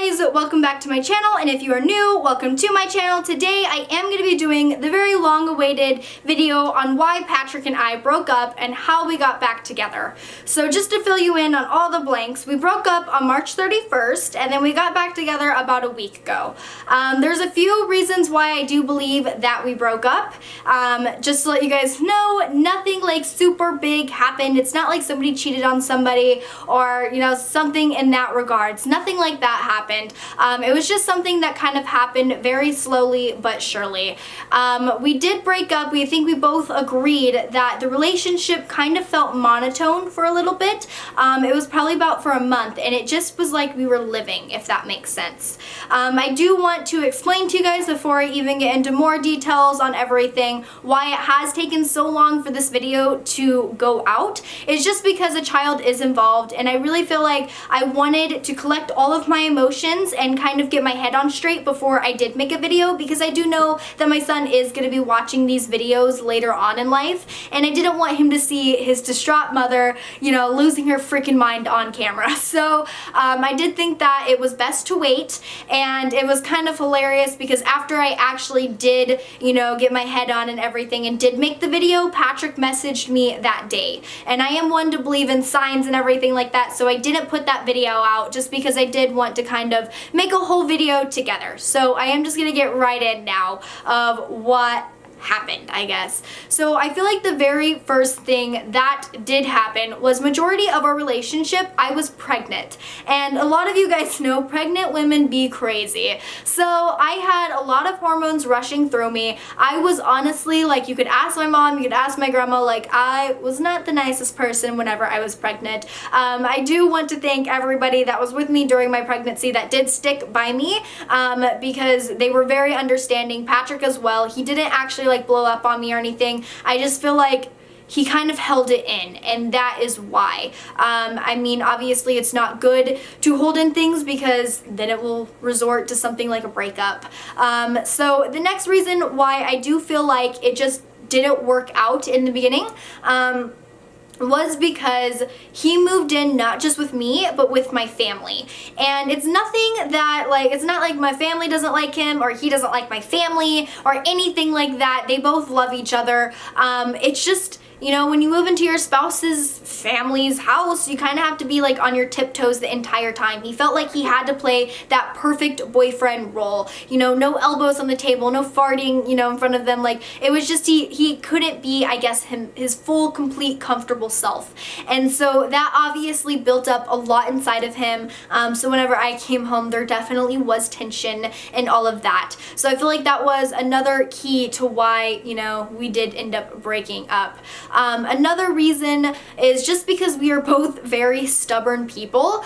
guys, welcome back to my channel, and if you are new, welcome to my channel. Today I am going to be doing the very long-awaited video on why Patrick and I broke up and how we got back together. So just to fill you in on all the blanks, we broke up on March 31st and then we got back together about a week ago. There's a few reasons why I do believe that we broke up. Just to let you guys know, nothing like super big happened. It's not like somebody cheated on somebody or, you know, something in that regards. Nothing like that happened. It was just something that kind of happened very slowly but surely. We did break up. We think we both agreed that the relationship kind of felt monotone for a little bit. It was probably about for a month, and it just was like we were living, if that makes sense. I do want to explain to you guys before I even get into more details on everything why it has taken so long for this video to go out. It's just because a child is involved, and I really feel like I wanted to collect all of my emotions and kind of get my head on straight before I did make a video, because I do know that my son is going to be watching these videos later on in life, and I didn't want him to see his distraught mother, you know, losing her freaking mind on camera. So I did think that it was best to wait, and it was kind of hilarious because after I actually did, you know, get my head on and everything and did make the video, Patrick messaged me that day, and I am one to believe in signs and everything like that, so I didn't put that video out just because I did want to kind of make a whole video together. So I am just gonna get right in now of what happened, I guess. So I feel like the very first thing that did happen was majority of our relationship, I was pregnant. And a lot of you guys know pregnant women be crazy. So I had a lot of hormones rushing through me. I was honestly, like, you could ask my mom, you could ask my grandma, like, I was not the nicest person whenever I was pregnant. I do want to thank everybody that was with me during my pregnancy that did stick by me, because they were very understanding. Patrick as well. He didn't actually like blow up on me or anything. I just feel like he kind of held it in, and that is why. I mean, obviously it's not good to hold in things because then it will resort to something like a breakup. So the next reason why I do feel like it just didn't work out in the beginning, was because he moved in not just with me but with my family, and it's nothing that, like, it's not like my family doesn't like him or he doesn't like my family or anything like that. They both love each other. It's just, you know, when you move into your spouse's family's house, you kind of have to be like on your tiptoes the entire time. He felt like he had to play that perfect boyfriend role. You know, no elbows on the table, no farting, you know, in front of them. Like, it was just, he couldn't be, I guess, his full, complete, comfortable self. And so that obviously built up a lot inside of him. So whenever I came home, there definitely was tension and all of that. So I feel like that was another key to why, you know, we did end up breaking up. Another reason is just because we are both very stubborn people.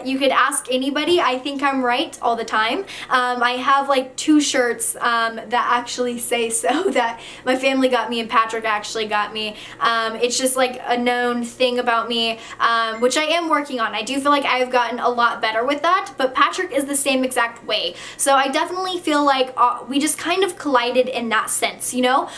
You could ask anybody, I think I'm right all the time. I have like 2 shirts that actually say so, that my family got me and Patrick actually got me. It's just like a known thing about me, which I am working on. I do feel like I've gotten a lot better with that, but Patrick is the same exact way. So I definitely feel like we just kind of collided in that sense, you know?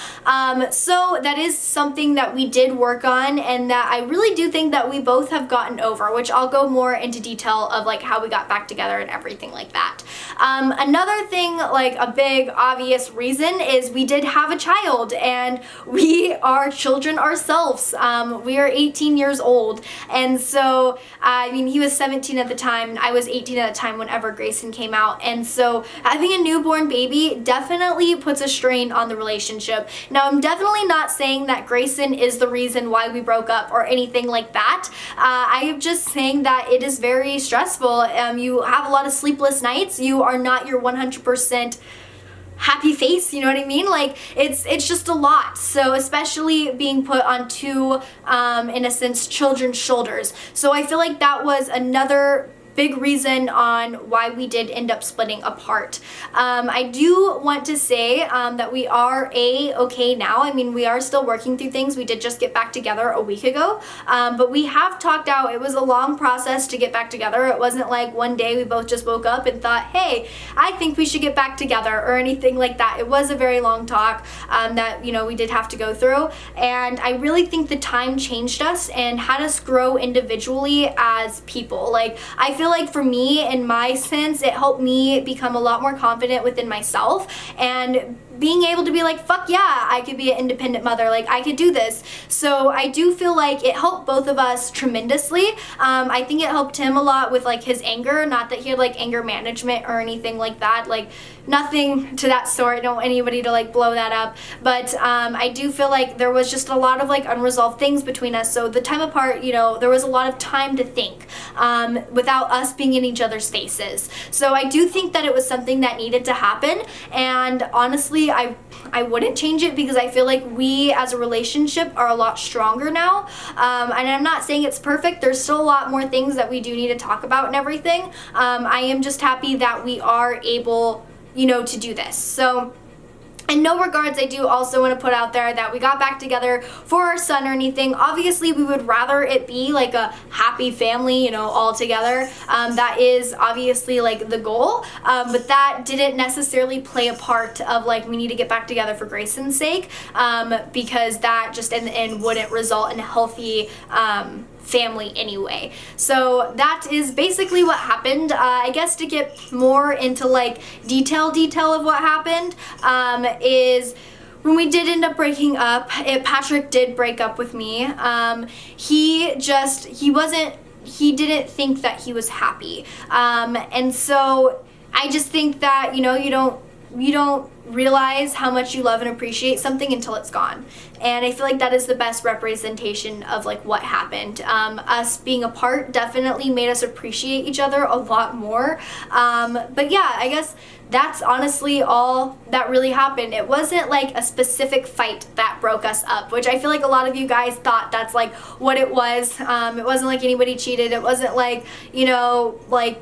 So that is something that we did work on, and that I really do think that we both have gotten over, which I'll go more into detail of like how we got back together and everything like that. Another thing, like a big obvious reason, is we did have a child, and we are children ourselves. We are 18 years old, and so I mean, he was 17 at the time and I was 18 at the time whenever Grayson came out, and so having a newborn baby definitely puts a strain on the relationship. Now, I'm definitely not saying that Grayson is the reason why we broke up or anything like that. I am just saying that it is very stressful. You have a lot of sleepless nights. You are not your 100% happy face, you know what I mean? Like, it's just a lot. So especially being put on 2, in a sense, children's shoulders. So I feel like that was another big reason on why we did end up splitting apart. I do want to say that we are okay now. I mean, we are still working through things. We did just get back together a week ago, but we have talked out. It was a long process to get back together. It wasn't like one day we both just woke up and thought, hey, I think we should get back together or anything like that. It was a very long talk that, you know, we did have to go through, and I really think the time changed us and had us grow individually as people. Like, I feel feel like for me, in my sense, it helped me become a lot more confident within myself and being able to be like, fuck yeah, I could be an independent mother, like I could do this. So I do feel like it helped both of us tremendously. I think it helped him a lot with like his anger, not that he had like anger management or anything like that, like nothing to that sort, don't want anybody to like blow that up, but I do feel like there was just a lot of like unresolved things between us. So the time apart, you know, there was a lot of time to think without us being in each other's faces. So I do think that it was something that needed to happen, and honestly I wouldn't change it because I feel like we as a relationship are a lot stronger now, and I'm not saying it's perfect. There's still a lot more things that we do need to talk about and everything. I am just happy that we are able, you know, to do this. So in no regards, I do also want to put out there that we got back together for our son or anything. Obviously, we would rather it be like a happy family, you know, all together. That is obviously like the goal, but that didn't necessarily play a part of like we need to get back together for Grayson's sake, because that just in the end wouldn't result in a healthy family anyway. So that is basically what happened. I guess to get more into like detail of what happened, is when we did end up breaking up, Patrick did break up with me. He didn't think that he was happy. And so I just think that, you know, you don't realize how much you love and appreciate something until it's gone. And I feel like that is the best representation of like what happened. Us being apart definitely made us appreciate each other a lot more. But yeah, I guess that's honestly all that really happened. It wasn't like a specific fight that broke us up, which I feel like a lot of you guys thought that's like what it was. It wasn't like anybody cheated. It wasn't like, you know, like,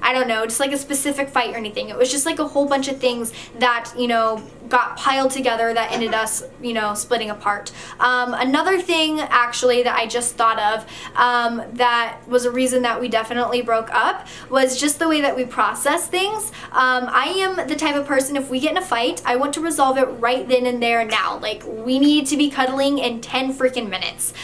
I don't know, just like a specific fight or anything. It was just like a whole bunch of things that, you know, got piled together that ended us, you know, splitting apart. Another thing actually that I just thought of that was a reason that we definitely broke up was just the way that we process things. I am the type of person, if we get in a fight, I want to resolve it right then and there and now. Like, we need to be cuddling in 10 freaking minutes.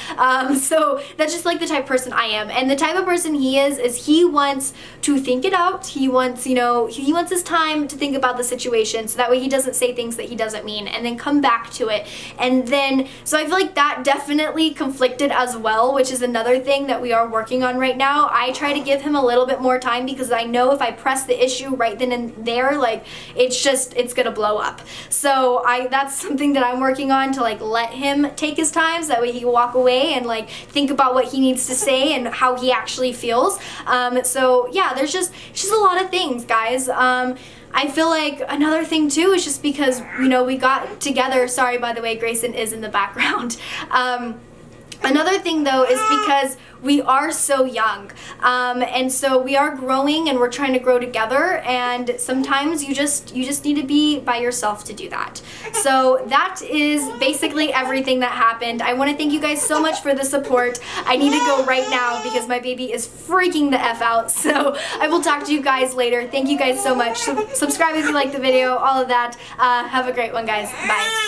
So that's just like the type of person I am. And the type of person he is he wants to think it out. He wants, you know, he wants his time to think about the situation, so that way he doesn't say things that he doesn't mean and then come back to it. And then, so I feel like that definitely conflicted as well, which is another thing that we are working on right now. I try to give him a little bit more time because I know if I press the issue right then and there, like, it's gonna blow up. So that's something that I'm working on, to like let him take his time so that way he can walk away and like think about what he needs to say and how he actually feels. So yeah, there's just a lot of things, guys. I feel like another thing too is just because, you know, we got together. Sorry, by the way, Grayson is in the background. Another thing though is because we are so young, and so we are growing and we're trying to grow together, and sometimes you just need to be by yourself to do that. So that is basically everything that happened. I want to thank you guys so much for the support. I need to go right now because my baby is freaking the F out, so I will talk to you guys later. Thank you guys so much. Subscribe if you like the video, all of that. Have a great one, guys. Bye.